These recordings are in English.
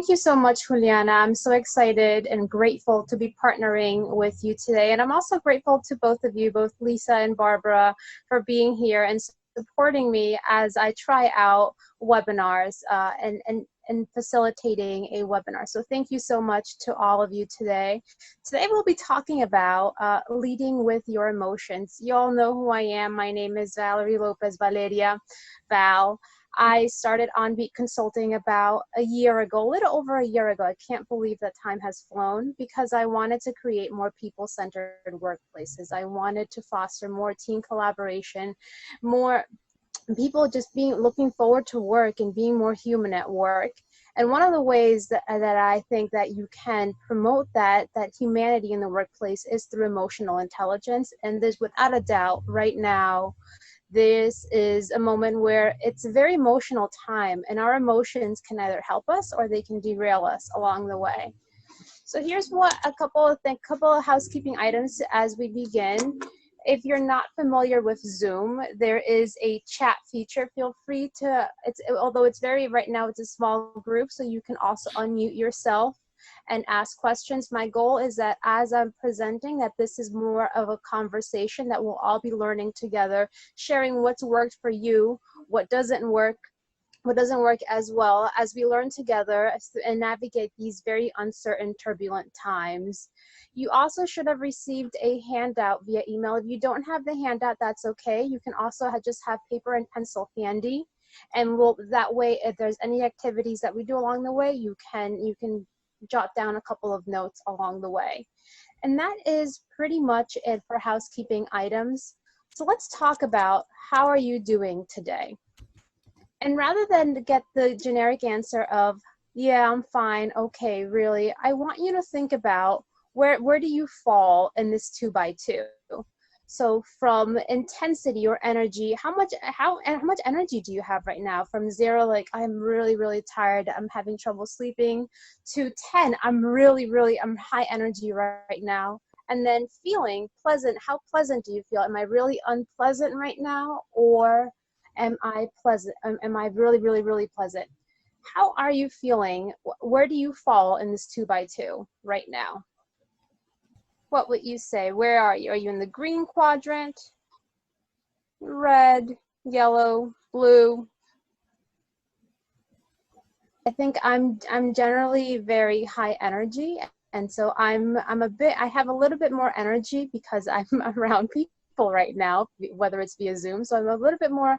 Thank you so much, Juliana. I'm so excited and grateful to be partnering with you today. And I'm also grateful to both of you, both Lisa and Barbara, for being here and supporting me as I try out webinars and facilitating a webinar. So thank you so much to all of you today. Today we'll be talking about leading with your emotions. You all know who I am. My name is Valeria Lopez, Valeria, Val. I started OnBeat Consulting about a year ago, a little over a year ago. I can't believe that time has flown, because I wanted to create more people-centered workplaces. I wanted to foster more team collaboration, more people just looking forward to work and being more human at work. And one of the ways that I think that you can promote that humanity in the workplace is through emotional intelligence. And there's, without a doubt, right now, this is a moment where it's a very emotional time, and our emotions can either help us or they can derail us along the way. So here's what a couple of housekeeping items as we begin. If you're not familiar with Zoom, there is a chat feature. Feel free to, although it's right now it's a small group, so you can also unmute yourself and ask questions. My goal is that as I'm presenting, that this is more of a conversation that we'll all be learning together, sharing what's worked for you, what doesn't work as well, as we learn together and navigate these very uncertain, turbulent times. You also should have received a handout via email. If you don't have the handout, that's okay. You can also just have paper and pencil handy, and that way, if there's any activities that we do along the way, you can jot down a couple of notes along the way. And that is pretty much it for housekeeping items. So let's talk about, how are you doing today? And rather than get the generic answer of, yeah, I'm fine, okay, really, I want you to think about where do you fall in this 2x2? So from intensity or energy, how much energy do you have right now? From 0, like, I'm really, really tired, I'm having trouble sleeping, to 10, I'm high energy right now. And then feeling pleasant, how pleasant do you feel? Am I really unpleasant right now? Or am I pleasant? Am I really, really, really pleasant? How are you feeling? Where do you fall in this 2x2 right now? What would you say? Where are you? Are you in the green quadrant, red, yellow, blue? I think I'm generally very high energy, and so I have a little bit more energy because I'm around people right now, whether it's via Zoom. So I'm a little bit more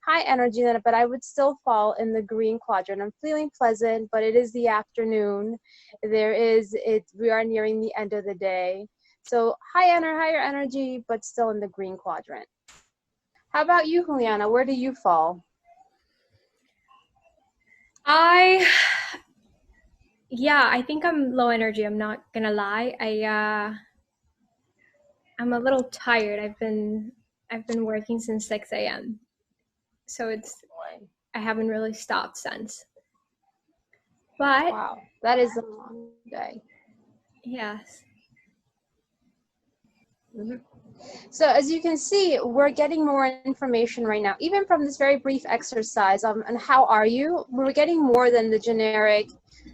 high energy than it, but I would still fall in the green quadrant. I'm feeling pleasant, but it is the afternoon. We are nearing the end of the day. So higher energy, but still in the green quadrant. How about you, Juliana? Where do you fall? I think I'm low energy. I'm not gonna lie. I'm a little tired. I've been working since 6 a.m. So I haven't really stopped since. But wow, that is a long day. Yes. Mm-hmm. So as you can see, we're getting more information right now, even from this very brief exercise on how are you. We're getting more than the generic,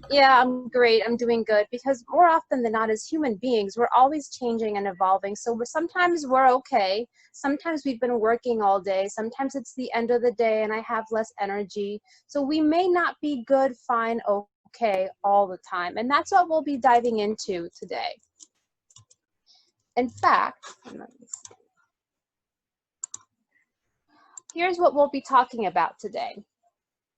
yeah, I'm great, I'm doing good, because more often than not, as human beings, we're always changing and evolving. So sometimes we're okay, sometimes we've been working all day, sometimes it's the end of the day and I have less energy. So we may not be good, fine, okay all the time. And that's what we'll be diving into today. In fact, here's what we'll be talking about today.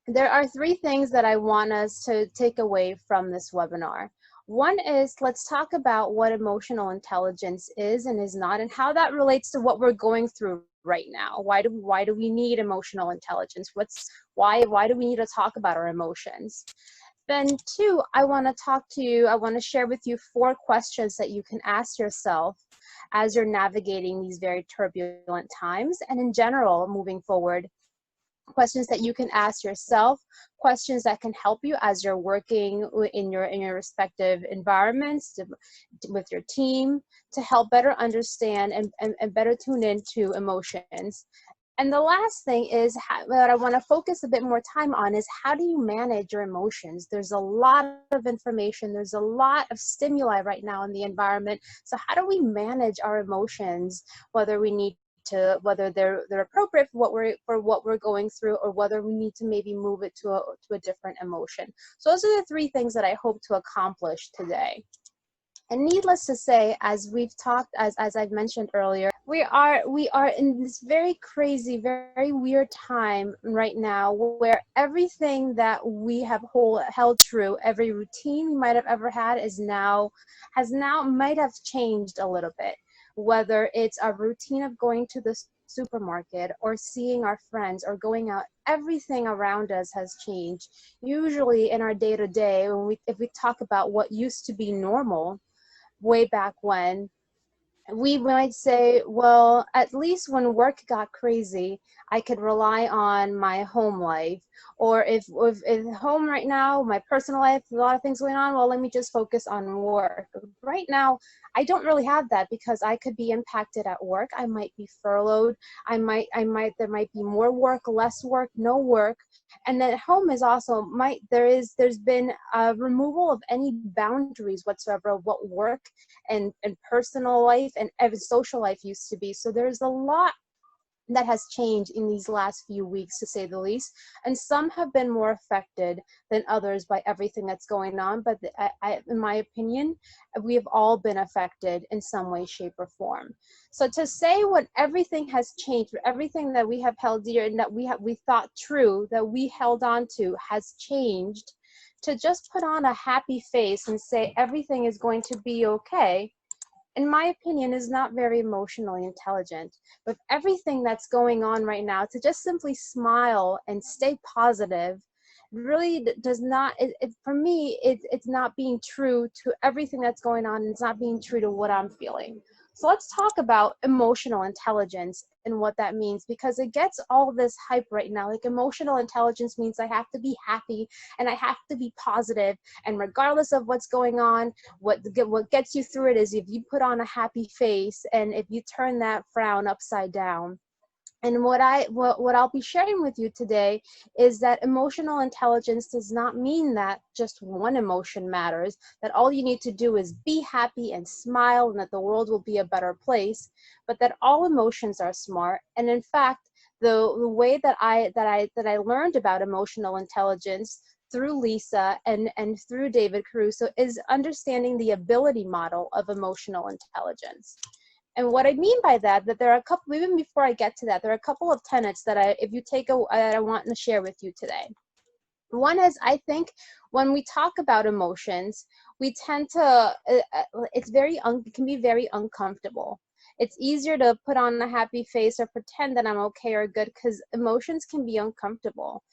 There are 3 things that I want us to take away from this webinar. One is, let's talk about what emotional intelligence is and is not, and how that relates to what we're going through right now. Why do we need emotional intelligence? Why do we need to talk about our emotions? Then 2, I want to share with you 4 questions that you can ask yourself as you're navigating these very turbulent times, and in general, moving forward. Questions that you can ask yourself, questions that can help you as you're working in your respective environments, with your team, to help better understand and better tune into emotions. And the last thing is what I want to focus a bit more time on is how do you manage your emotions? There's a lot of information. There's a lot of stimuli right now in the environment. So how do we manage our emotions, whether we need to, whether they're appropriate for what we're going through, or whether we need to maybe move it to a different emotion. So those are the three things that I hope to accomplish today. And needless to say, as we've talked, as I've mentioned earlier, we are in this very crazy, very weird time right now where everything that we have held true, every routine we might have ever had might have changed a little bit. Whether it's a routine of going to the supermarket or seeing our friends or going out, everything around us has changed. Usually in our day-to-day, if we talk about what used to be normal way back when, we might say, well, at least when work got crazy, I could rely on my home life. Or if home right now, my personal life, a lot of things going on, well, let me just focus on work. Right now, I don't really have that because I could be impacted at work. I might be furloughed. There might be more work, less work, no work. And then at home is also, there's been a removal of any boundaries whatsoever of what work and personal life and social life used to be. So there's a lot that has changed in these last few weeks, to say the least. And some have been more affected than others by everything that's going on. But in my opinion, we have all been affected in some way, shape, or form. So to say when everything has changed, everything that we have held dear and that we thought true, that we held on to, has changed, to just put on a happy face and say everything is going to be okay, in my opinion, is not very emotionally intelligent. With everything that's going on right now, to just simply smile and stay positive really does not, for me, it's not being true to everything that's going on, and it's not being true to what I'm feeling. So let's talk about emotional intelligence and what that means, because it gets all this hype right now. Like, emotional intelligence means I have to be happy and I have to be positive, and regardless of what's going on, what gets you through it is if you put on a happy face and if you turn that frown upside down. And what I'll be sharing with you today is that emotional intelligence does not mean that just one emotion matters, that all you need to do is be happy and smile and that the world will be a better place, but that all emotions are smart. And in fact, the way that I learned about emotional intelligence through Lisa and through David Caruso is understanding the ability model of emotional intelligence. And what I mean by that there are a couple, even before I get to that, there are a couple of tenets that I want to share with you today. One is, I think when we talk about emotions, we tend to, it can be very uncomfortable. It's easier to put on a happy face or pretend that I'm okay or good because emotions can be uncomfortable.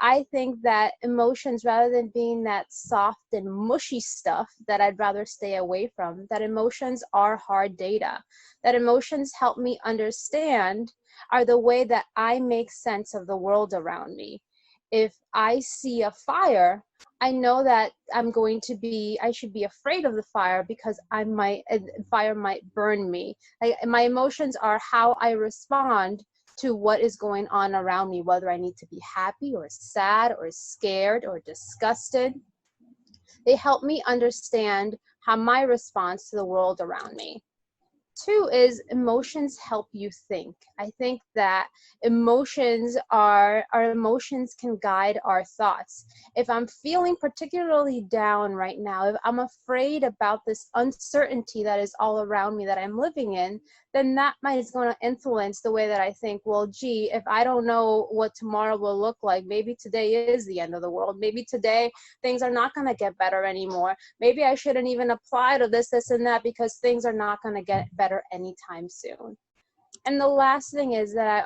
I think that emotions, rather than being that soft and mushy stuff that I'd rather stay away from, that emotions are hard data, that emotions help me understand, are the way that I make sense of the world around me. If I see a fire, I know that I should be afraid of the fire because fire might burn me. My emotions are how I respond to what is going on around me, whether I need to be happy or sad or scared or disgusted. They help me understand how my response to the world around me. Two is, emotions help you think. I think that our emotions can guide our thoughts. If I'm feeling particularly down right now, if I'm afraid about this uncertainty that is all around me that I'm living in, then that is going to influence the way that I think, well, gee, if I don't know what tomorrow will look like, maybe today is the end of the world. Maybe today things are not going to get better anymore. Maybe I shouldn't even apply to this, and that, because things are not going to get better anytime soon. And the last thing is that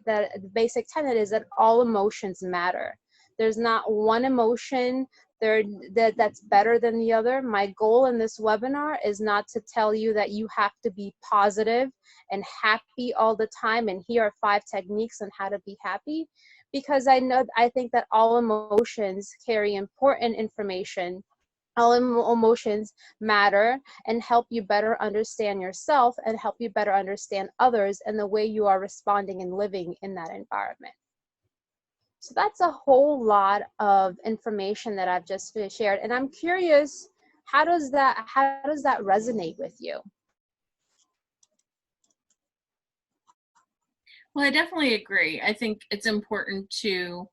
the basic tenet is that all emotions matter. There's not one emotion that's better than the other. My goal in this webinar is not to tell you that you have to be positive and happy all the time, and here are 5 techniques on how to be happy, because I think that all emotions carry important information All emotions matter and help you better understand yourself and help you better understand others and the way you are responding and living in that environment. So that's a whole lot of information that I've just shared, and I'm curious, how does that resonate with you? Well, I definitely agree. I think it's important to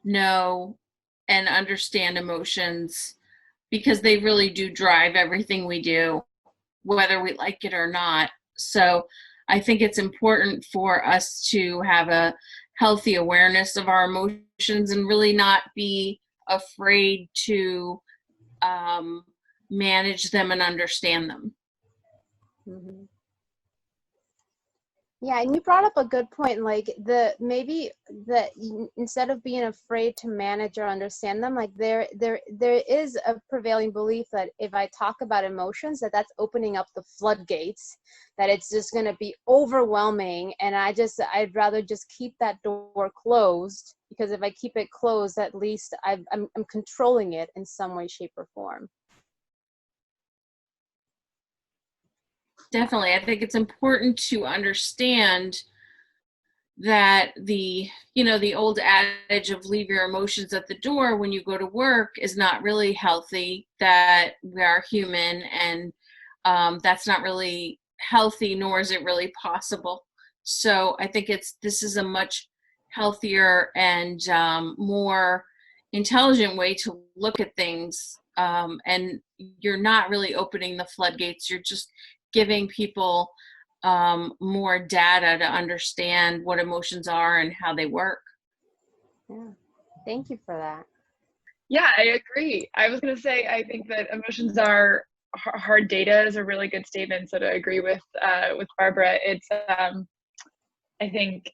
know and understand emotions because they really do drive everything we do, whether we like it or not. So I think it's important for us to have a healthy awareness of our emotions and really not be afraid to manage them and understand them. Mm-hmm. Yeah, and you brought up a good point, like maybe that instead of being afraid to manage or understand them, like there is a prevailing belief that if I talk about emotions, that's opening up the floodgates, that it's just going to be overwhelming, and I'd rather just keep that door closed, because if I keep it closed, at least I'm controlling it in some way, shape, or form. Definitely. I think it's important to understand that the old adage of leave your emotions at the door when you go to work is not really healthy, that we are human, and that's not really healthy, nor is it really possible. So I think this is a much healthier and more intelligent way to look at things, and you're not really opening the floodgates, you're just giving people more data to understand what emotions are and how they work. Yeah, thank you for that. Yeah, I agree. I was going to say, I think that emotions are hard data is a really good statement. So to agree with Barbara, it's I think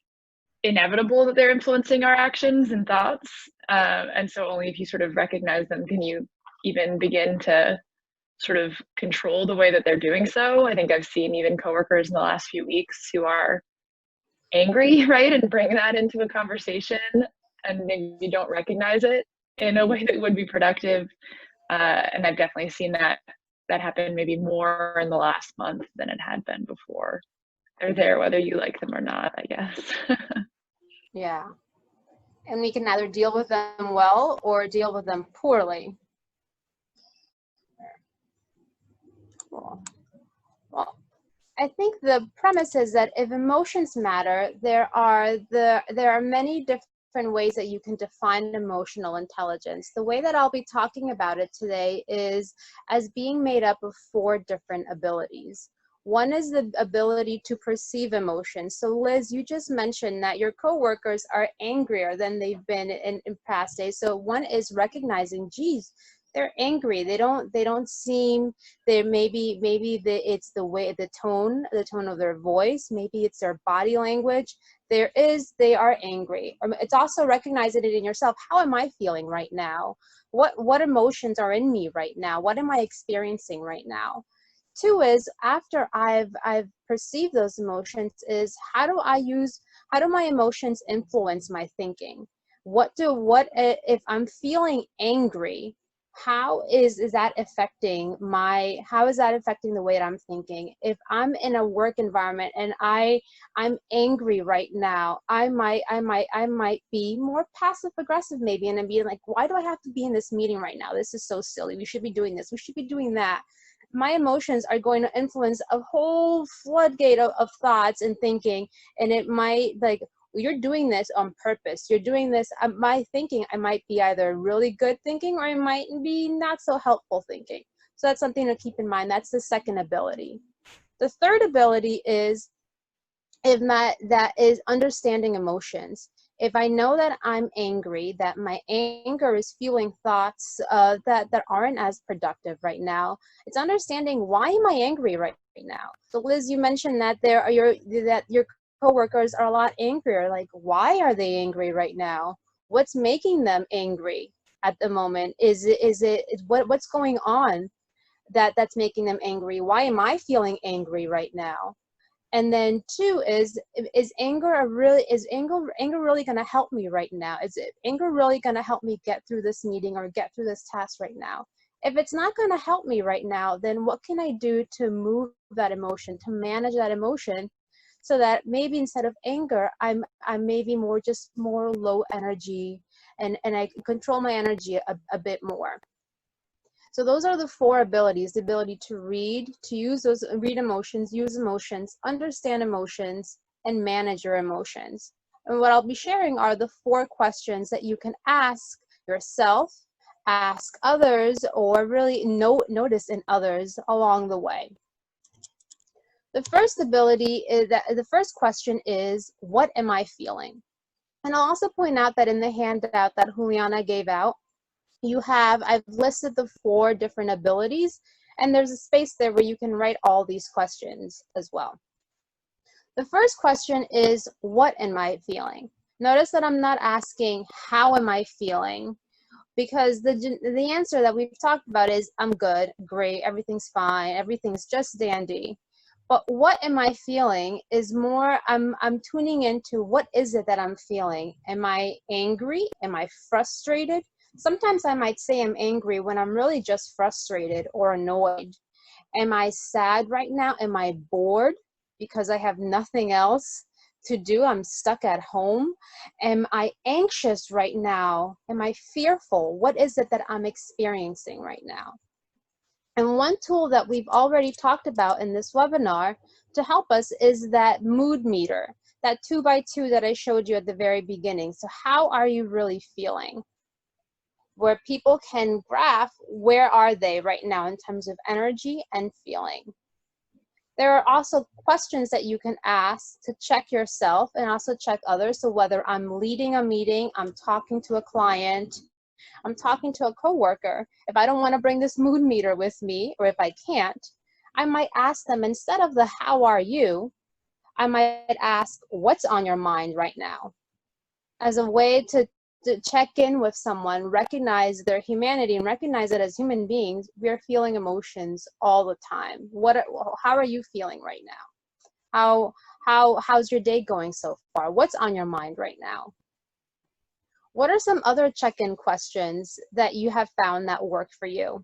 inevitable that they're influencing our actions and thoughts, and so only if you sort of recognize them can you even begin to sort of control the way that they're doing so. I think I've seen even coworkers in the last few weeks who are angry, right, and bring that into a conversation and maybe don't recognize it in a way that would be productive. And I've definitely seen that happen maybe more in the last month than it had been before. They're there whether you like them or not, I guess. Yeah. And we can either deal with them well or deal with them poorly. Cool. Well, I think the premise is that if emotions matter, there are many different ways that you can define emotional intelligence. The way that I'll be talking about it today is as being made up of 4 different abilities. One is the ability to perceive emotions. So Liz, you just mentioned that your coworkers are angrier than they've been in past days. So one is recognizing, geez, they're angry. They don't seem, it's the way, the tone of their voice. Maybe it's their body language. They are angry. It's also recognizing it in yourself. How am I feeling right now? What emotions are in me right now? What am I experiencing right now? 2 is, after I've perceived those emotions, is how do my emotions influence my thinking? If I'm feeling angry, how is that affecting the way that I'm thinking? If I'm in a work environment and I'm angry right now, I might be more passive aggressive maybe, and I'm being like, why do I have to be in this meeting right now? This is so silly. We should be doing this. We should be doing that. My emotions are going to influence a whole floodgate of thoughts and thinking, and it might, like, you're doing this on purpose. You're doing this. My thinking, I might be either really good thinking or it might be not so helpful thinking. So that's something to keep in mind. That's the second ability. The third ability is that is understanding emotions. If I know that I'm angry, that my anger is fueling thoughts that aren't as productive right now, it's understanding, why am I angry right now? So Liz, you mentioned that your coworkers are a lot angrier. Like, why are they angry right now? What's making them angry at the moment? What's going on that's making them angry? Why am I feeling angry right now? And then 2 is anger really going to help me right now? Is anger really going to help me get through this meeting or get through this task right now? If it's not going to help me right now, then what can I do to move that emotion, to manage that emotion, so that maybe instead of anger, I'm maybe more low energy, and I can control my energy a bit more. So those are the 4 abilities: the ability to read, read emotions, use emotions, understand emotions, and manage your emotions. And what I'll be sharing are the 4 questions that you can ask yourself, ask others, or really notice in others along the way. The first the first question is, what am I feeling? And I'll also point out that in the handout that Juliana gave out, I've listed the 4 different abilities, and there's a space there where you can write all these questions as well. The first question is, what am I feeling? Notice that I'm not asking, how am I feeling? Because the answer that we've talked about is, I'm good, great, everything's fine, everything's just dandy. But what am I feeling is more, I'm tuning into, what is it that I'm feeling? Am I angry? Am I frustrated? Sometimes I might say I'm angry when I'm really just frustrated or annoyed. Am I sad right now? Am I bored because I have nothing else to do? I'm stuck at home. Am I anxious right now? Am I fearful? What is it that I'm experiencing right now? And one tool that we've already talked about in this webinar to help us is that mood meter, that 2x2 that I showed you at the very beginning. So how are you really feeling? Where people can graph where are they right now in terms of energy and feeling. There are also questions that you can ask to check yourself and also check others. So whether I'm leading a meeting, I'm talking to a client, I'm talking to a coworker, if I don't want to bring this mood meter with me, or if I can't, I might ask them, instead of the how are you, I might ask, what's on your mind right now? As a way to check in with someone, recognize their humanity, and recognize that as human beings, we are feeling emotions all the time. How are you feeling right now? How's your day going so far? What's on your mind right now? What are some other check-in questions that you have found that work for you?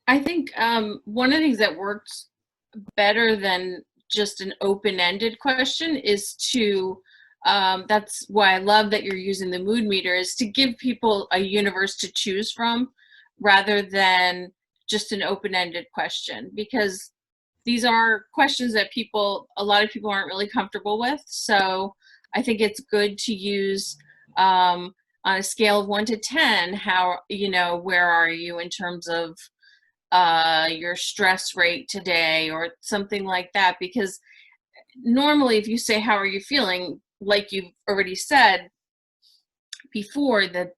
I think one of the things that works better than just an open-ended question is to, that's why I love that you're using the mood meter, is to give people a universe to choose from rather than just an open-ended question, because these are questions that a lot of people aren't really comfortable with. So I think it's good to use on a scale of 1 to 10, where are you in terms of your stress rate today, or something like that. Because normally if you say, how are you feeling, like you've already said before, that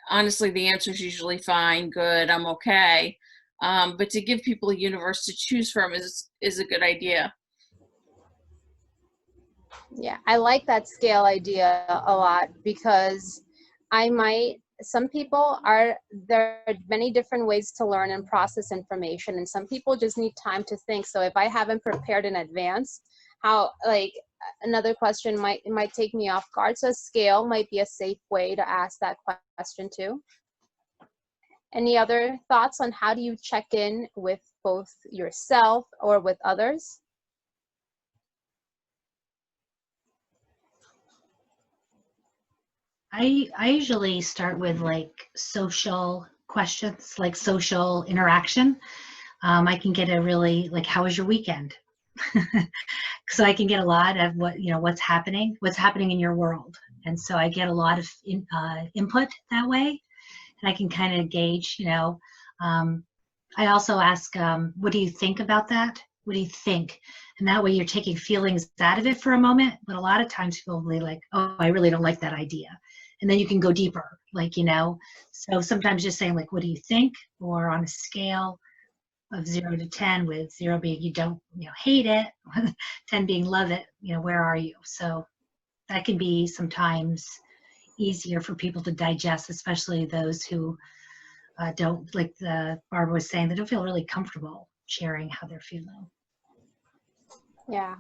honestly the answer is usually fine, good, I'm okay. But to give people a universe to choose from is a good idea. Yeah, I like that scale idea a lot, because some people there are many different ways to learn and process information, and some people just need time to think. So if I haven't prepared in advance, another question might take me off guard. So a scale might be a safe way to ask that question too. Any other thoughts on how do you check in with both yourself or with others? I usually start with like social questions, like social interaction. I can get a really, like, how was your weekend? So I can get a lot of what's happening in your world. And so I get a lot of input that way, and I can kind of gauge, I also ask, what do you think about that? What do you think? And that way you're taking feelings out of it for a moment. But a lot of times people will be like, oh, I really don't like that idea. And then you can go deeper, so sometimes just saying, like, what do you think? Or on a scale of 0 to 10, with 0 being you don't hate it, 10 being love it, where are you? So that can be sometimes easier for people to digest, especially those who don't, like Barbara was saying, they don't feel really comfortable sharing how they're feeling. Yeah,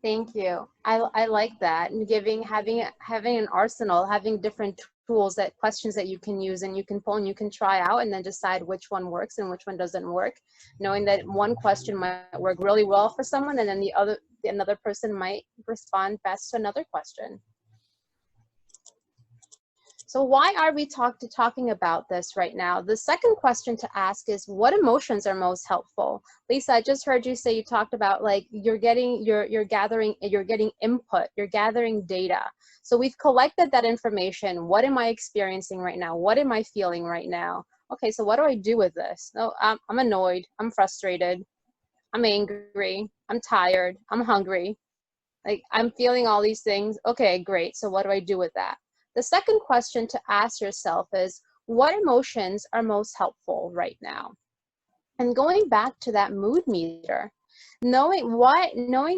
Thank you. I like that. And having an arsenal, having different tools, that questions that you can use and you can pull and you can try out and then decide which one works and which one doesn't work. Knowing that one question might work really well for someone and then another person might respond best to another question. So why are we talking about this right now? The second question to ask is, what emotions are most helpful? Lisa, I just heard you say you talked about like you're getting input, you're gathering data. So we've collected that information. What am I experiencing right now? What am I feeling right now? Okay, so what do I do with this? No, I'm annoyed, I'm frustrated, I'm angry, I'm tired, I'm hungry. Like I'm feeling all these things. Okay, great. So what do I do with that? The second question to ask yourself is, what emotions are most helpful right now? And going back to that mood meter, knowing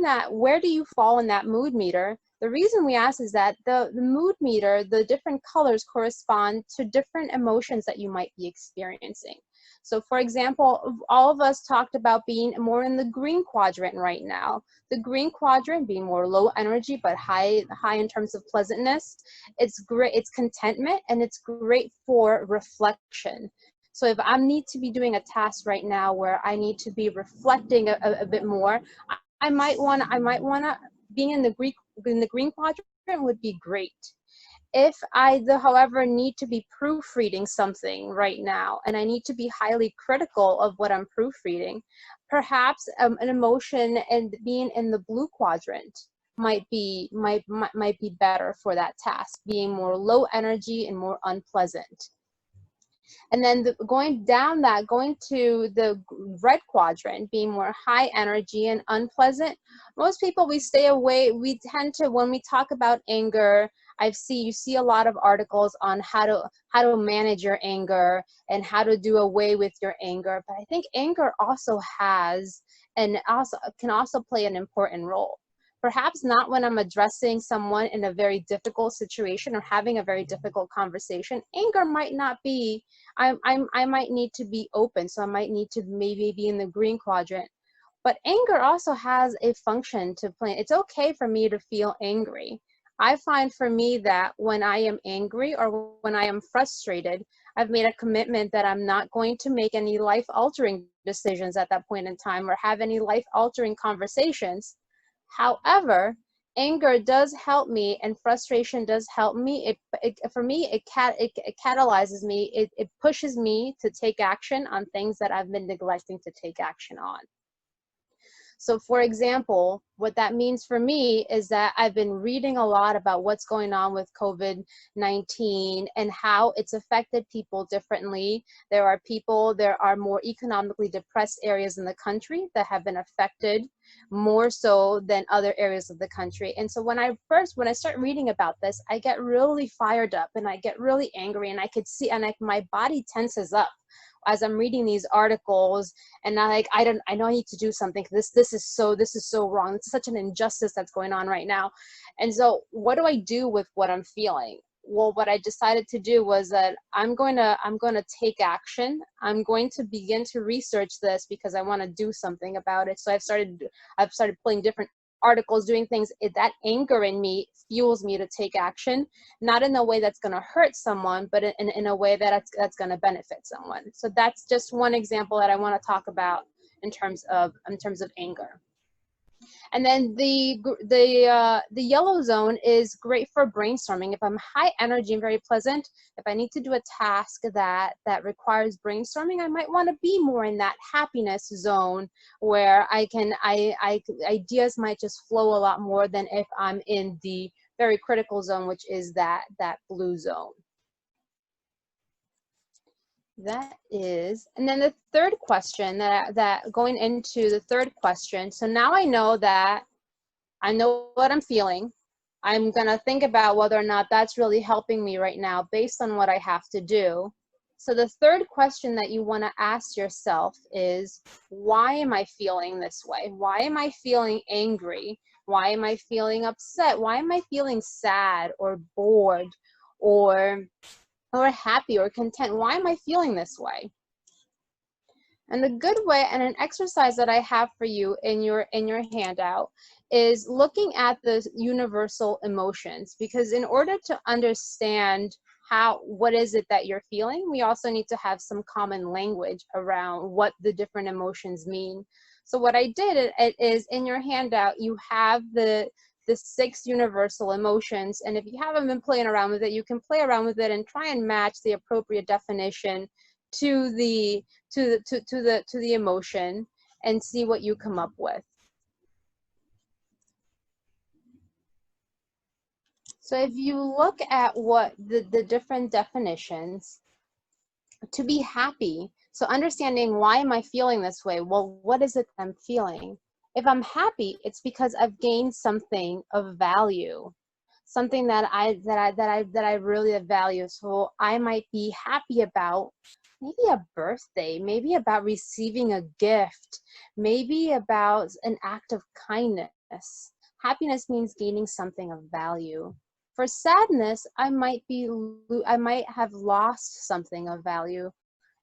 that where do you fall in that mood meter? The reason we ask is that the mood meter, the different colors correspond to different emotions that you might be experiencing. So for example, all of us talked about being more in the green quadrant right now. The green quadrant being more low energy, but high in terms of pleasantness. It's great, it's contentment, and it's great for reflection. So if I need to be doing a task right now where I need to be reflecting a bit more, I might want to being in the green quadrant would be great. If I, however, need to be proofreading something right now and I need to be highly critical of what I'm proofreading, perhaps an emotion and being in the blue quadrant might be better for that task, being more low energy and more unpleasant. And then going to the red quadrant, being more high energy and unpleasant. Most people, we stay away. We tend to, when we talk about anger, you see a lot of articles on how to manage your anger and how to do away with your anger. But I think anger also can also play an important role. Perhaps not when I'm addressing someone in a very difficult situation or having a very difficult conversation. Anger might not be, I might need to be open, so I might need to maybe be in the green quadrant. But anger also has a function to play. It's okay for me to feel angry. I find for me that when I am angry or when I am frustrated, I've made a commitment that I'm not going to make any life-altering decisions at that point in time or have any life-altering conversations. However, anger does help me and frustration does help me. For me, it catalyzes me. It pushes me to take action on things that I've been neglecting to take action on. So for example, what that means for me is that I've been reading a lot about what's going on with COVID-19 and how it's affected people differently. There are more economically depressed areas in the country that have been affected more so than other areas of the country. And so when I start reading about this, I get really fired up and I get really angry, and I could see, and my body tenses up as I'm reading these articles, and I know I need to do something. This is so wrong. It's such an injustice that's going on right now. And so what do I do with what I'm feeling? Well, what I decided to do was that I'm going to take action. I'm going to begin to research this because I want to do something about it. So I've started pulling different articles, doing things. That anger in me fuels me to take action, not in a way that's going to hurt someone, but in a way that's going to benefit someone. So that's just one example that I want to talk about in terms of anger. And then the yellow zone is great for brainstorming. If I'm high energy and very pleasant, if I need to do a task that requires brainstorming, I might want to be more in that happiness zone where ideas might just flow a lot more than if I'm in the very critical zone, which is that blue zone. And then the third question going into the third question. So now I know what I'm feeling. I'm gonna think about whether or not that's really helping me right now based on what I have to do. So the third question that you want to ask yourself is, why am I feeling this way? Why am I feeling angry? Why am I feeling upset? Why am I feeling sad or bored or happy or content? Why am I feeling this way? And the good way, and an exercise that I have for you in your handout, is looking at the universal emotions, because in order to understand what is it that you're feeling, we also need to have some common language around what the different emotions mean. So what I did is in your handout, you have the 6 universal emotions, and if you haven't been playing around with it, you can play around with it and try and match the appropriate definition to the emotion and see what you come up with. So if you look at what the different definitions, to be happy, so understanding, why am I feeling this way? Well, what is it I'm feeling? If I'm happy, it's because I've gained something of value, something that I really value. So I might be happy about maybe a birthday, maybe about receiving a gift, maybe about an act of kindness. Happiness means gaining something of value. For sadness, I might have lost something of value.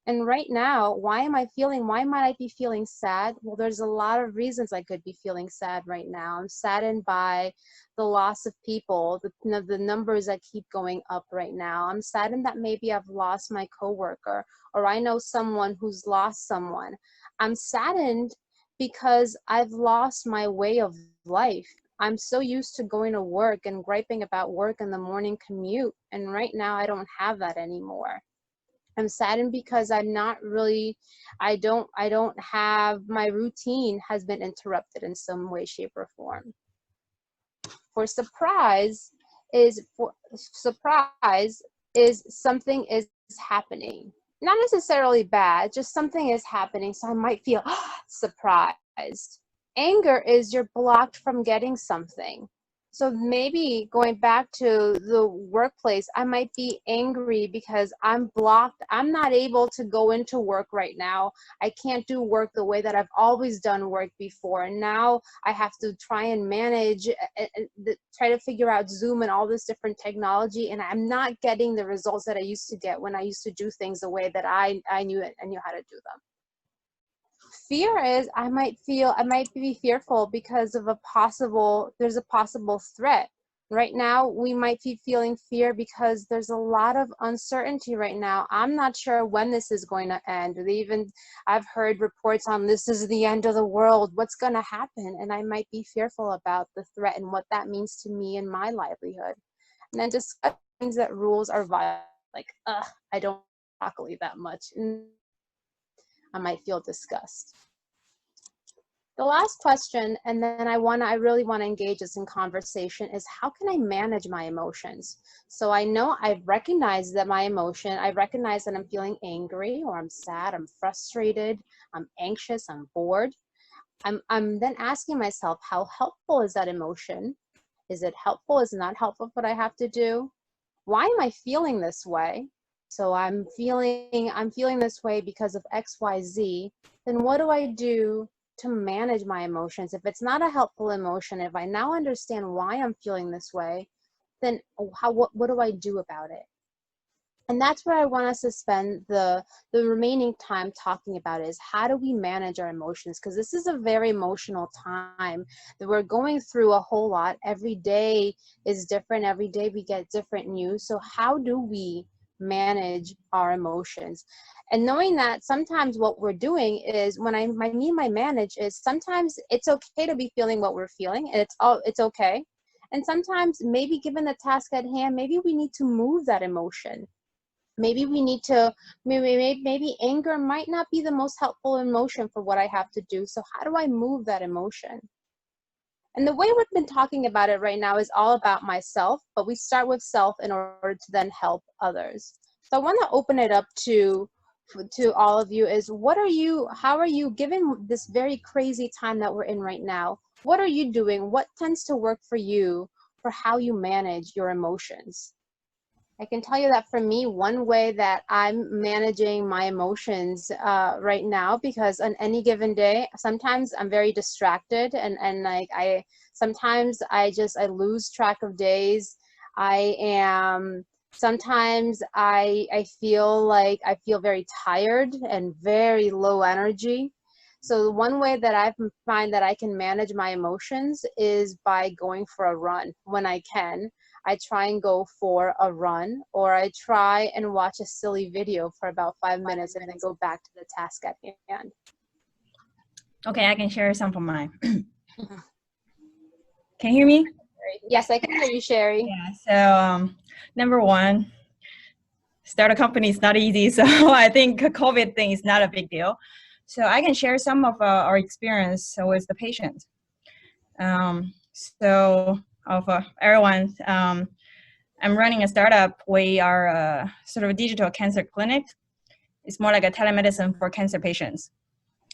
And right now, why might I be feeling sad? Well, there's a lot of reasons I could be feeling sad right now. I'm saddened by the loss of people, the numbers that keep going up right now. I'm saddened that maybe I've lost my coworker, or I know someone who's lost someone. I'm saddened because I've lost my way of life. I'm so used to going to work and griping about work in the morning commute, and right now I don't have that anymore. I'm saddened because I don't have, my routine has been interrupted in some way, shape, or form. For surprise is something is happening. Not necessarily bad, just something is happening, so I might feel surprised. Anger is you're blocked from getting something. So maybe going back to the workplace, I might be angry because I'm blocked. I'm not able to go into work right now. I can't do work the way that I've always done work before. And now I have to try and manage, try to figure out Zoom and all this different technology. And I'm not getting the results that I used to get when I used to do things the way that I knew how to do them. Fear is I might be fearful because of there's a possible threat. Right now, we might be feeling fear because there's a lot of uncertainty right now. I'm not sure when this is going to end. I've heard reports on this is the end of the world. What's going to happen? And I might be fearful about the threat and what that means to me and my livelihood. And then discuss things that rules are violated. Like, I don't broccoli that much. I might feel disgust. The last question, and then I really want to engage us in conversation, is how can I manage my emotions? So I know I've recognized that my emotion, I recognize that I'm feeling angry, or I'm sad, I'm frustrated, I'm anxious, I'm bored. I'm then asking myself, how helpful is that emotion? Is it helpful? Is it not helpful what I have to do? Why am I feeling this way? So I'm feeling this way because of X, Y, Z. Then what do I do to manage my emotions? If it's not a helpful emotion, if I now understand why I'm feeling this way, then what do I do about it? And that's where I want us to spend the remaining time talking about, is how do we manage our emotions? Because this is a very emotional time that we're going through a whole lot. Every day is different. Every day we get different news. So how do we manage our emotions? And knowing that sometimes what we're doing is, when I mean by manage, is sometimes it's okay to be feeling what we're feeling, and it's okay. And sometimes, maybe given the task at hand, maybe we need to move that emotion. Maybe we need to, maybe anger might not be the most helpful emotion for what I have to do. So how do I move that emotion? And the way we've been talking about it right now is all about myself, but we start with self in order to then help others. So I want to open it up to all of you, is how are you, given this very crazy time that we're in right now, what are you doing? What tends to work for you for how you manage your emotions? I can tell you that for me, one way that I'm managing my emotions right now, because on any given day, sometimes I'm very distracted, and like sometimes I lose track of days. I am Sometimes I feel like I feel very tired and very low energy. So one way that I find that I can manage my emotions is by going for a run when I can. I try and go for a run, or I try and watch a silly video for about 5 minutes and then go back to the task at hand. Okay, I can share some from mine. Can you hear me? Yes, I can hear you, Sherry. Yeah, so number one, start a company is not easy. So I think COVID thing is not a big deal. So I can share some of our experience with the patient. So of everyone, I'm running a startup. We are sort of a digital cancer clinic. It's more like a telemedicine for cancer patients.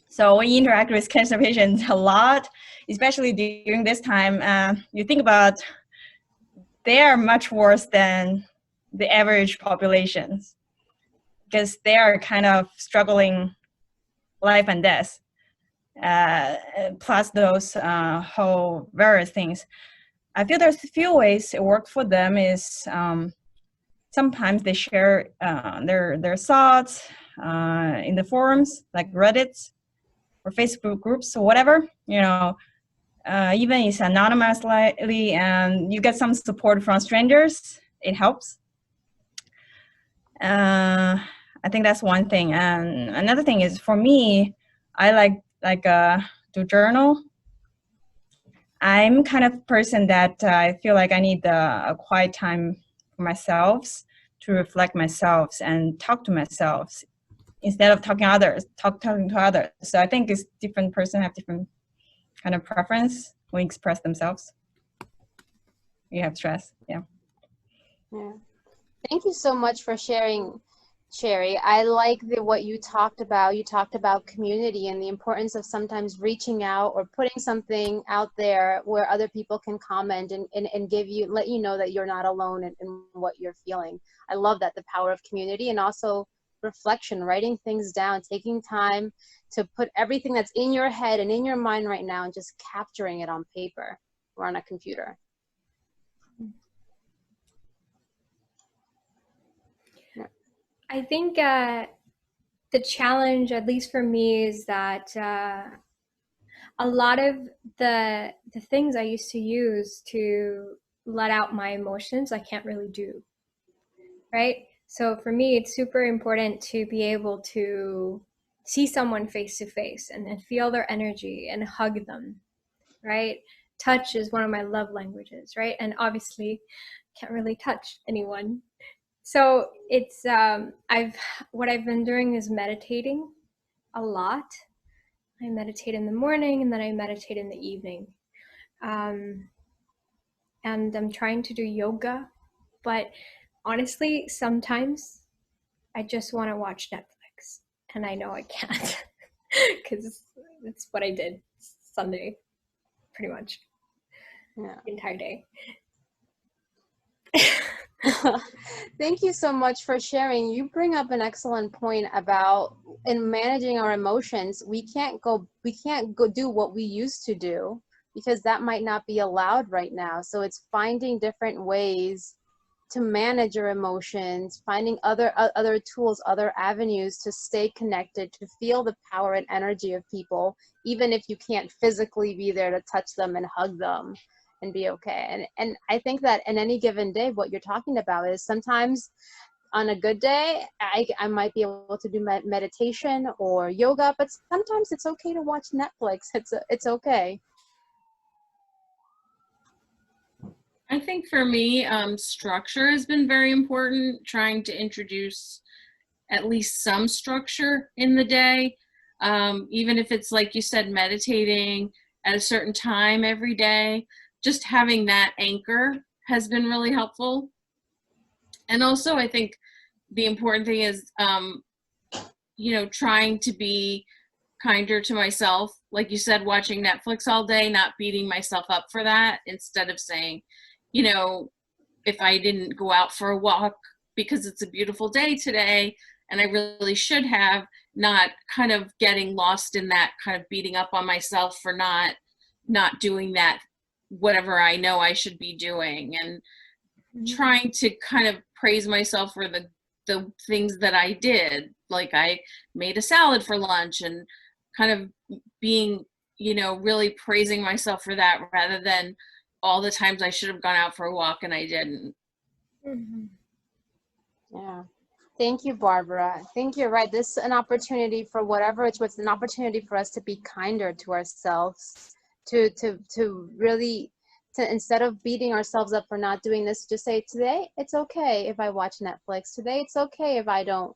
So we interact with cancer patients a lot, especially during this time. You think about they are much worse than the average populations because they are kind of struggling life and death, plus those whole various things. I feel there's a few ways it worked for them is sometimes they share their thoughts in the forums like Reddit or Facebook groups or whatever, even it's anonymously and you get some support from strangers, it helps. I think that's one thing. And another thing is for me, I like to journal. I'm kind of person that I feel like I need a quiet time for myself to reflect myself and talk to myself instead of talking to others. So I think it's different person have different kind of preference when express themselves. You have stress, yeah. Thank you so much for sharing, Sherry. I like what you talked about. You talked about community and the importance of sometimes reaching out or putting something out there where other people can comment and let you know that you're not alone in what you're feeling. I love that, the power of community, and also reflection, writing things down, taking time to put everything that's in your head and in your mind right now and just capturing it on paper or on a computer. I think the challenge, at least for me, is that a lot of the things I used to use to let out my emotions, I can't really do, right? So for me, it's super important to be able to see someone face to face and feel their energy and hug them, right? Touch is one of my love languages, right? And obviously, can't really touch anyone. So it's what I've been doing is meditating a lot. I meditate in the morning and then I meditate in the evening. And I'm trying to do yoga, but honestly, sometimes I just want to watch Netflix, and I know I can't because it's what I did Sunday, pretty much, the entire day. Thank you so much for sharing. You bring up an excellent point about in managing our emotions. We can't go do what we used to do because that might not be allowed right now. So it's finding different ways to manage your emotions, finding other tools, other avenues to stay connected, to feel the power and energy of people, even if you can't physically be there to touch them and hug them and be okay. And I think that in any given day, what you're talking about is sometimes on a good day, I might be able to do meditation or yoga, but sometimes it's okay to watch Netflix. It's okay. I think for me, structure has been very important, trying to introduce at least some structure in the day, even if it's like you said, meditating at a certain time every day. Just having that anchor has been really helpful. And also I think the important thing is, trying to be kinder to myself. Like you said, watching Netflix all day, not beating myself up for that, instead of saying, if I didn't go out for a walk because it's a beautiful day today and I really should have, not kind of getting lost in that kind of beating up on myself for not doing that, whatever I know I should be doing. And trying to kind of praise myself for the things that I did. Like I made a salad for lunch, and kind of being, you know, really praising myself for that rather than all the times I should have gone out for a walk and I didn't. Yeah. Thank you, Barbara. I think you're right. This is an opportunity for whatever it's an opportunity for us to be kinder to ourselves, to really, to instead of beating ourselves up for not doing this, just say, today it's okay if I watch Netflix. Today it's okay if I don't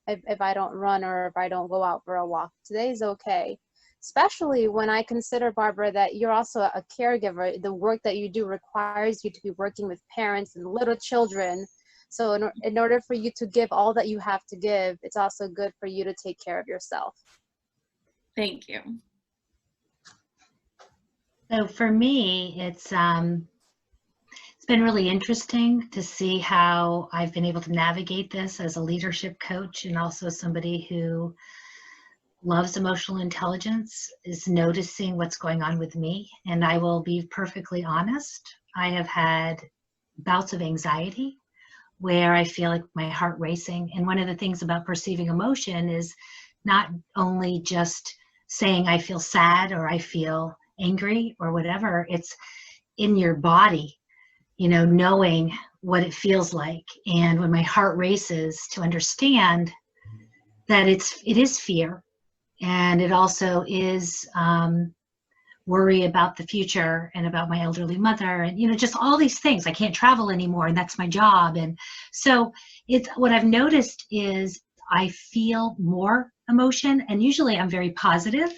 run, or if I don't go out for a walk. Today's okay. Especially when I consider, Barbara, that you're also a caregiver. The work that you do requires you to be working with parents and little children. So in order for you to give all that you have to give, it's also good for you to take care of yourself. Thank you. So for me, it's been really interesting to see how I've been able to navigate this as a leadership coach, and also somebody who loves emotional intelligence, is noticing what's going on with me. And I will be perfectly honest, I have had bouts of anxiety where I feel like my heart racing. And one of the things about perceiving emotion is not only just saying I feel sad or I feel angry or whatever, it's in your body, you know, knowing what it feels like. And when my heart races, to understand that it is fear, and it also is worry about the future and about my elderly mother, and, you know, just all these things. I can't travel anymore, and that's my job. And so it's, what I've noticed is I feel more emotion, and usually I'm very positive,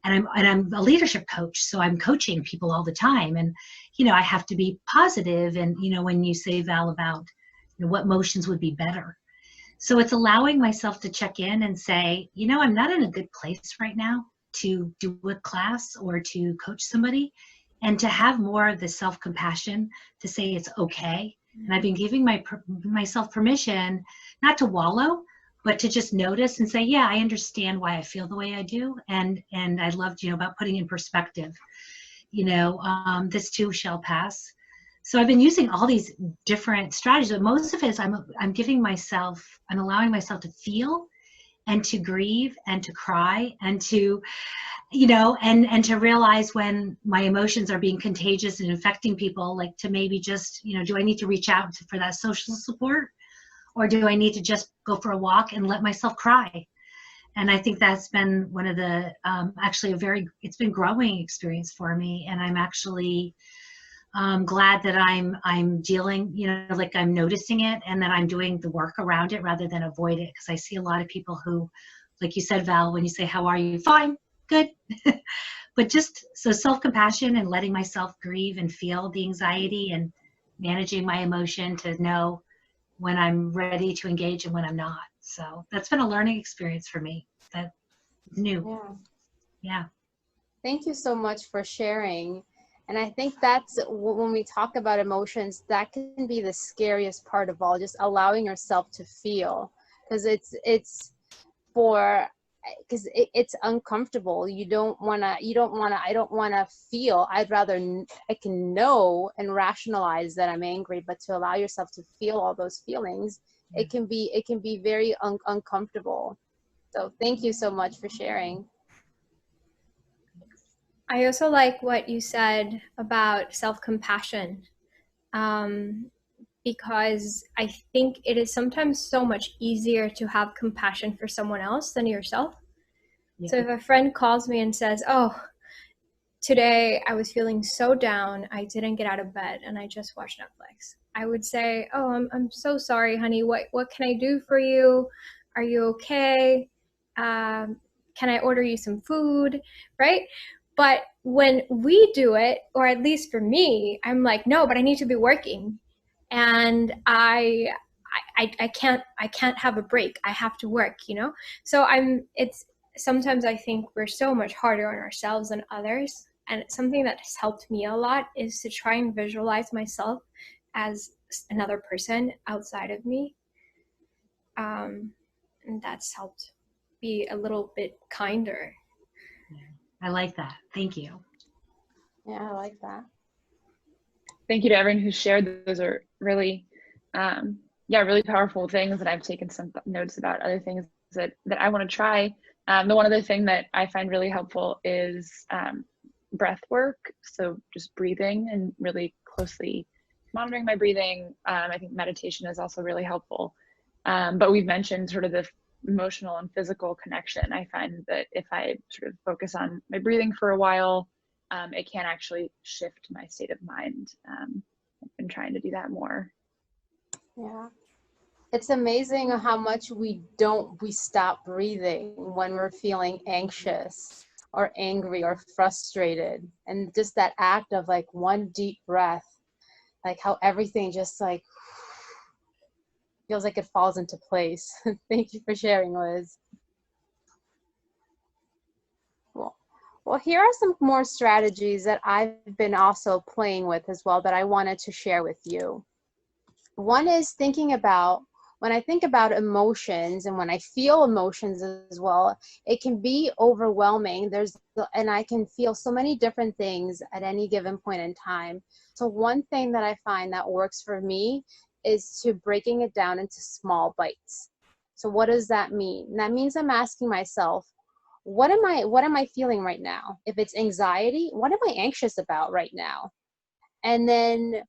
and I'm a leadership coach, so I'm coaching people all the time, and, you know, I have to be positive. And, you know, when you say, Val, about, you know, what motions would be better, so it's allowing myself to check in and say, you know, I'm not in a good place right now to do a class or to coach somebody, and to have more of the self-compassion to say it's okay. And I've been giving myself permission not to wallow, but to just notice and say, yeah, I understand why I feel the way I do. And I loved, you know, about putting in perspective, you know, this too shall pass. So I've been using all these different strategies, but most of it is I'm allowing myself to feel, and to grieve, and to cry, and to, you know, and to realize when my emotions are being contagious and affecting people, like to maybe just, you know, do I need to reach out for that social support, or do I need to just go for a walk and let myself cry? And I think that's been one of the, actually it's been growing experience for me. And I'm actually glad that I'm dealing, you know, like I'm noticing it, and that I'm doing the work around it rather than avoid it. Because I see a lot of people who, like you said, Val, when you say, how are you? Fine, good. But just so self-compassion and letting myself grieve and feel the anxiety, and managing my emotion to know when I'm ready to engage and when I'm not. So that's been a learning experience for me. That's new. Yeah. Thank you so much for sharing. And I think that's when we talk about emotions, that can be the scariest part of all, just allowing yourself to feel, because it's uncomfortable. I don't want to feel. I can know and rationalize that I'm angry, but to allow yourself to feel all those feelings, it can be very uncomfortable. So thank you so much for sharing. I also like what you said about self-compassion, because I think it is sometimes so much easier to have compassion for someone else than yourself. Yeah. So if a friend calls me and says, oh, today I was feeling so down, I didn't get out of bed and I just watched Netflix, I would say, oh, I'm so sorry, honey. What can I do for you? Are you okay? Can I order you some food? Right? But when we do it, or at least for me, I'm like, no, but I need to be working, and I can't have a break. I have to work, you know? So sometimes I think we're so much harder on ourselves than others. And something that has helped me a lot is to try and visualize myself as another person outside of me. And that's helped be a little bit kinder. I like that. Thank you. Yeah, I like that. Thank you to everyone who shared. Those are really, really powerful things, and I've taken some notes about other things that I want to try. The one other thing that I find really helpful is breath work. So just breathing and really closely monitoring my breathing. I think meditation is also really helpful. But we've mentioned sort of the emotional and physical connection. I find that if I sort of focus on my breathing for a while, it can actually shift my state of mind. I've been trying to do that more. Yeah. It's amazing how much we stop breathing when we're feeling anxious or angry or frustrated. And just that act of like one deep breath, like how everything just like feels like it falls into place. Thank you for sharing, Liz. Well, here are some more strategies that I've been also playing with as well that I wanted to share with you. One is thinking about, when I think about emotions and when I feel emotions as well, it can be overwhelming. And I can feel so many different things at any given point in time. So one thing that I find that works for me is to breaking it down into small bites. So what does that mean? That means I'm asking myself, what am I feeling right now? If it's anxiety, what am I anxious about right now? And then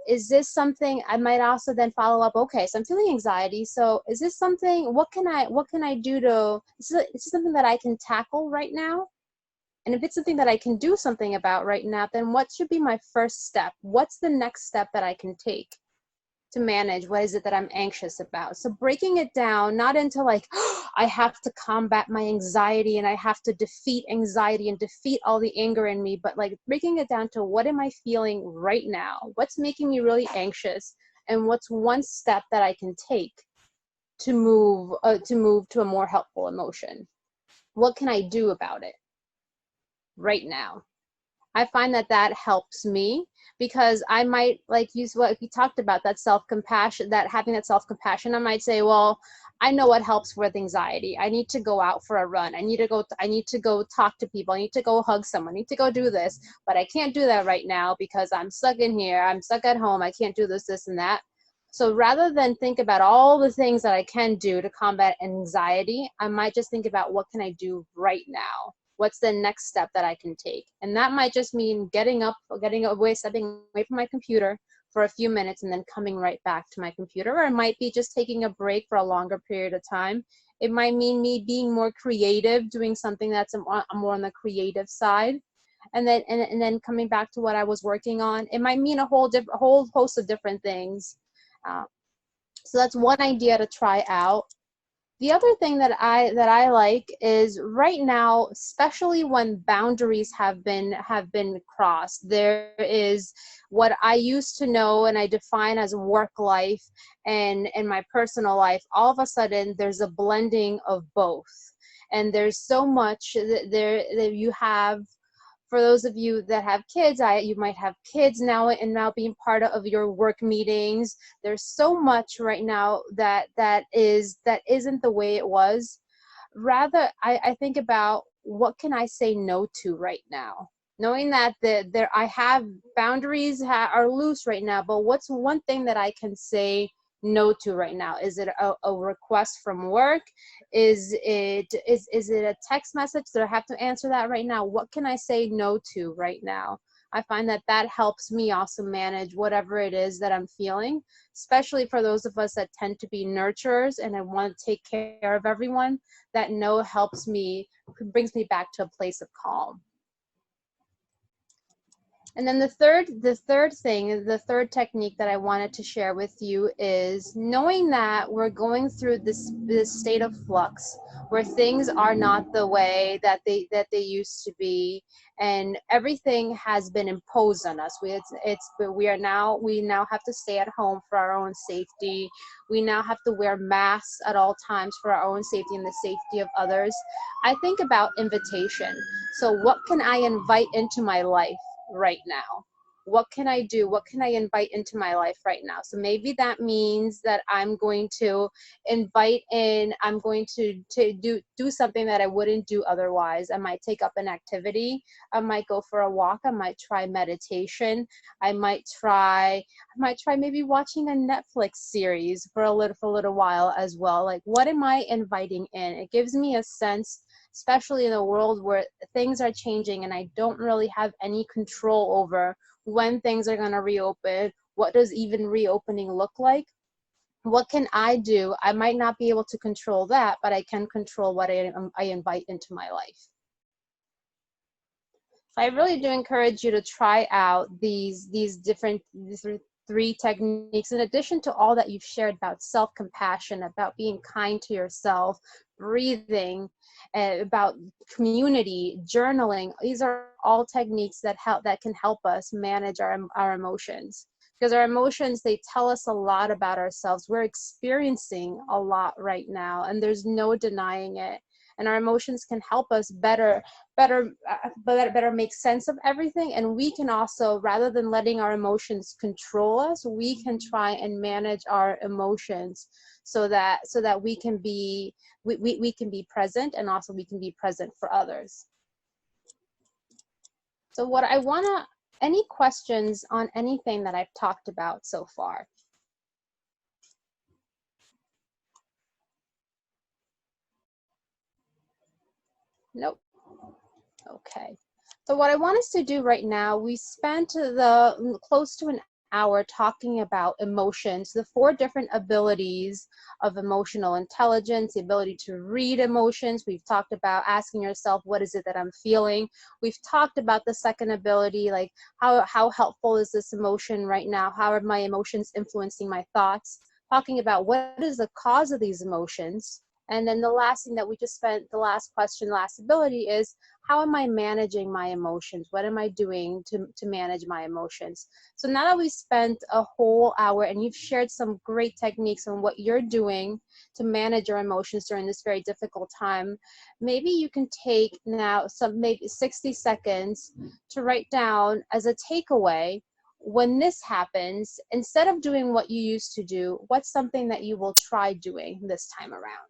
is this something I might also then follow up? Okay, so I'm feeling anxiety. So is this something, what can I do to, is this something that I can tackle right now? And if it's something that I can do something about right now, then what should be my first step? What's the next step that I can take to manage what is it that I'm anxious about? So breaking it down, not into like, I have to combat my anxiety and I have to defeat anxiety and defeat all the anger in me, but like breaking it down to what am I feeling right now? What's making me really anxious? And what's one step that I can take to move to a more helpful emotion? What can I do about it right now? I find that helps me, because I might like use what we talked about, that self-compassion, that having that self-compassion. I might say, well, I know what helps with anxiety. I need to go out for a run. I need to go talk to people. I need to go hug someone. I need to go do this, but I can't do that right now because I'm stuck in here. I'm stuck at home. I can't do this, and that. So rather than think about all the things that I can do to combat anxiety, I might just think about what can I do right now? What's the next step that I can take? And that might just mean stepping away from my computer for a few minutes and then coming right back to my computer. Or it might be just taking a break for a longer period of time. It might mean me being more creative, doing something that's more on the creative side. And then coming back to what I was working on. It might mean a whole host of different things. So that's one idea to try out. The other thing that I like is right now, especially when boundaries have been crossed, there is what I used to know and I define as work life and my personal life. All of a sudden, there's a blending of both, and there's so much that you have. For those of you that have kids, you might have kids now and now being part of your work meetings. There's so much right now that isn't the way it was. Rather, I think about what can I say no to right now, knowing that I have boundaries are loose right now. But what's one thing that I can say no to right now? Is it a request from work? Is it a text message that I have to answer that right now? What can I say no to right now? I find that helps me also manage whatever it is that I'm feeling, especially for those of us that tend to be nurturers and I want to take care of everyone. That no helps me, brings me back to a place of calm. And then the third technique that I wanted to share with you is knowing that we're going through this state of flux where things are not the way that they used to be, and everything has been imposed on us. We now have to stay at home for our own safety. We now have to wear masks at all times for our own safety and the safety of others. I think about invitation. So what can I invite into my life right now? what can I do? What can I invite into my life right now? So maybe that means that I'm going to invite in, I'm going to do something that I wouldn't do otherwise. I might take up an activity. I might go for a walk. I might try meditation. I might try maybe watching a Netflix series for a little while as well. Like, what am I inviting in? It gives me a sense, especially in a world where things are changing and I don't really have any control over when things are going to reopen. What does even reopening look like? What can I do? I might not be able to control that, but I can control what I invite into my life. So I really do encourage you to try out these three techniques, in addition to all that you've shared about self-compassion, about being kind to yourself, breathing, about community, journaling. These are all techniques that can help us manage our emotions, because our emotions, they tell us a lot about ourselves. We're experiencing a lot right now, and there's no denying it. And our emotions can help us better make sense of everything. And we can also, rather than letting our emotions control us, we can try and manage our emotions so that we can be present, and also we can be present for others. So any questions on anything that I've talked about so far? Nope. Okay. So what I want us to do right now, we spent close to an hour talking about emotions, the 4 different abilities of emotional intelligence, the ability to read emotions. We've talked about asking yourself, what is it that I'm feeling? We've talked about the second ability, like how helpful is this emotion right now? How are my emotions influencing my thoughts? Talking about what is the cause of these emotions. And then the last thing that we just spent, the last ability is, how am I managing my emotions? What am I doing to manage my emotions? So now that we spent a whole hour and you've shared some great techniques on what you're doing to manage your emotions during this very difficult time, maybe you can take now maybe 60 seconds to write down as a takeaway, when this happens, instead of doing what you used to do, what's something that you will try doing this time around?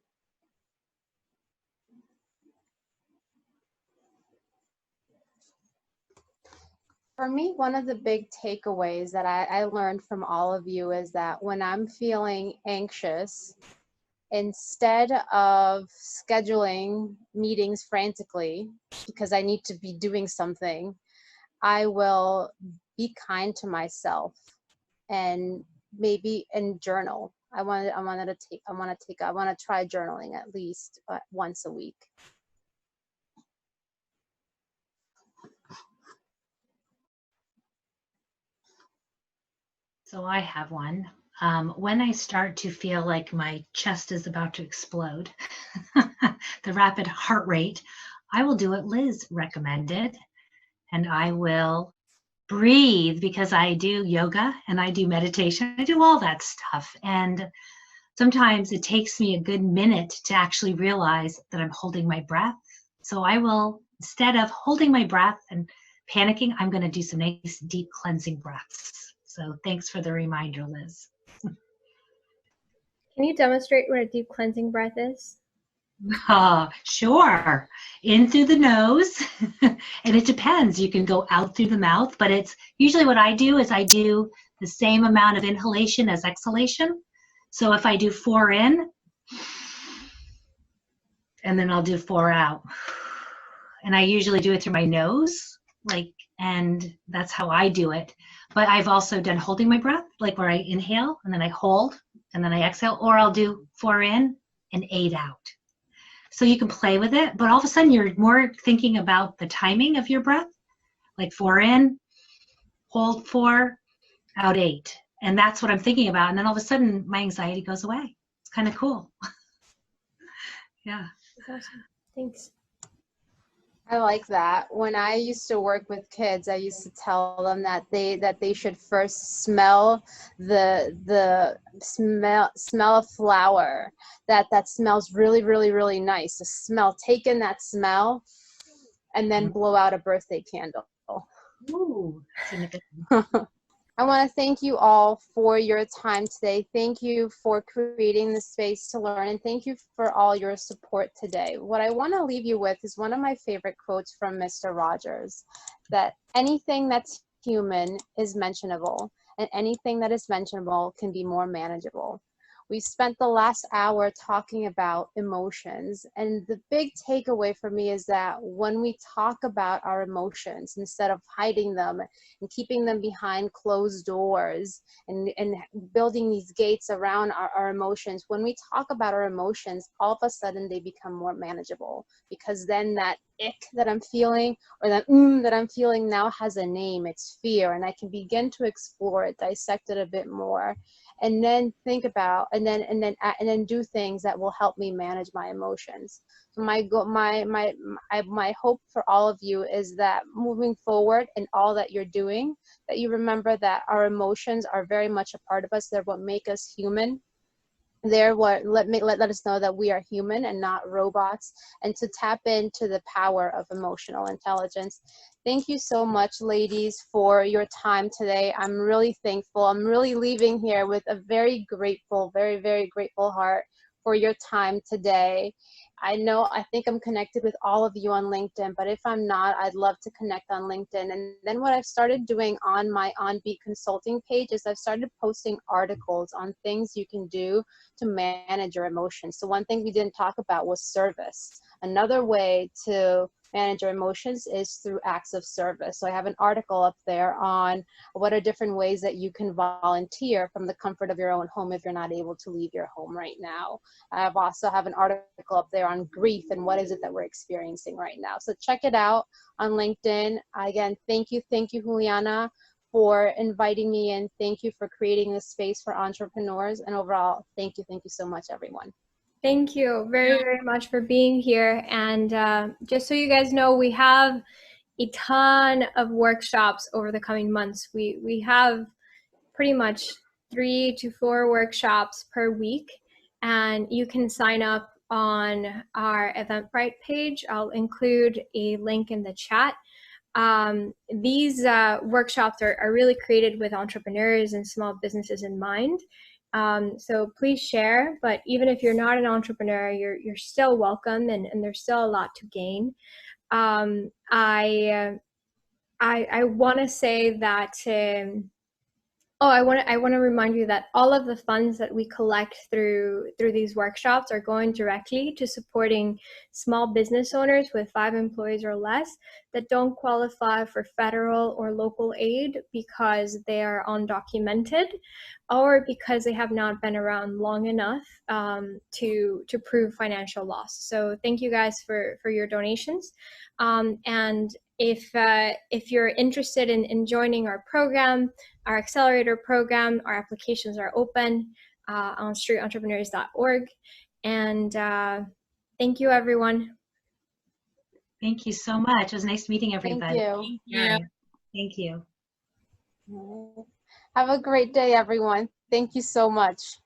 For me, one of the big takeaways that I learned from all of you is that when I'm feeling anxious, instead of scheduling meetings frantically because I need to be doing something, I will be kind to myself and journal. I want to try journaling at least once a week. So I have one. When I start to feel like my chest is about to explode, the rapid heart rate, I will do what Liz recommended, and I will breathe, because I do yoga and I do meditation. I do all that stuff. And sometimes it takes me a good minute to actually realize that I'm holding my breath. So I will, instead of holding my breath and panicking, I'm going to do some nice deep cleansing breaths. So thanks for the reminder, Liz. Can you demonstrate what a deep cleansing breath is? Sure. In through the nose. And it depends. You can go out through the mouth, but it's usually what I do is I do the same amount of inhalation as exhalation. So if I do 4 in, and then I'll do 4 out. And I usually do it through my nose, and that's how I do it. But I've also done holding my breath, like where I inhale and then I hold and then I exhale, or I'll do 4 in and 8 out. So you can play with it, but all of a sudden you're more thinking about the timing of your breath, like 4 in, hold 4, out 8. And that's what I'm thinking about. And then all of a sudden my anxiety goes away. It's kind of cool. Yeah. That's awesome. Thanks. I like that. When I used to work with kids, I used to tell them that they should first smell the smell of flour. That smells really, really, really nice. The smell, take in that smell, and then blow out a birthday candle. Ooh, that's a good one. I want to thank you all for your time today. Thank you for creating the space to learn, and thank you for all your support today. What I want to leave you with is one of my favorite quotes from Mr. Rogers, that anything that's human is mentionable, and anything that is mentionable can be more manageable. We spent the last hour talking about emotions, and the big takeaway for me is that when we talk about our emotions, instead of hiding them and keeping them behind closed doors and building these gates around our emotions, when we talk about our emotions, all of a sudden they become more manageable, because then that ick that I'm feeling, or that that I'm feeling now, has a name. It's fear, and I can begin to explore it, dissect it a bit more, and then think about and then do things that will help me manage my emotions. So my hope for all of you is that moving forward in all that you're doing, that you remember that our emotions are very much a part of us. They're what make us human. They're what let us know that we are human and not robots, and to tap into the power of emotional intelligence. Thank you so much, ladies, for your time today. I'm really thankful. I'm really leaving here with a very grateful, very, very grateful heart for your time today. I think I'm connected with all of you on LinkedIn, but if I'm not, I'd love to connect on LinkedIn. And then what I've started doing on my OnBeat Consulting page is I've started posting articles on things you can do to manage your emotions. So one thing we didn't talk about was service. Another way to manage your emotions is through acts of service. So I have an article up there on what are different ways that you can volunteer from the comfort of your own home if you're not able to leave your home right now. I also have an article up there on grief and what is it that we're experiencing right now. So check it out on LinkedIn. Again, thank you, Juliana, for inviting me in. Thank you for creating this space for entrepreneurs. And overall, thank you so much, everyone. Thank you very, very much for being here. And just so you guys know, we have a ton of workshops over the coming months. We have pretty much 3 to 4 workshops per week, and you can sign up on our Eventbrite page. I'll include a link in the chat. These workshops are really created with entrepreneurs and small businesses in mind. So please share, but even if you're not an entrepreneur, you're still welcome, and there's still a lot to gain. I want to say that I want to remind you that all of the funds that we collect through these workshops are going directly to supporting small business owners with 5 employees or less that don't qualify for federal or local aid because they are undocumented or because they have not been around long enough to prove financial loss. So thank you guys for your donations. And if you're interested in joining our program, our accelerator program, our applications are open on streetentrepreneurs.org. And thank you, everyone. Thank you so much. It was nice meeting everybody. Thank you. Yeah. Thank you. Have a great day, everyone. Thank you so much.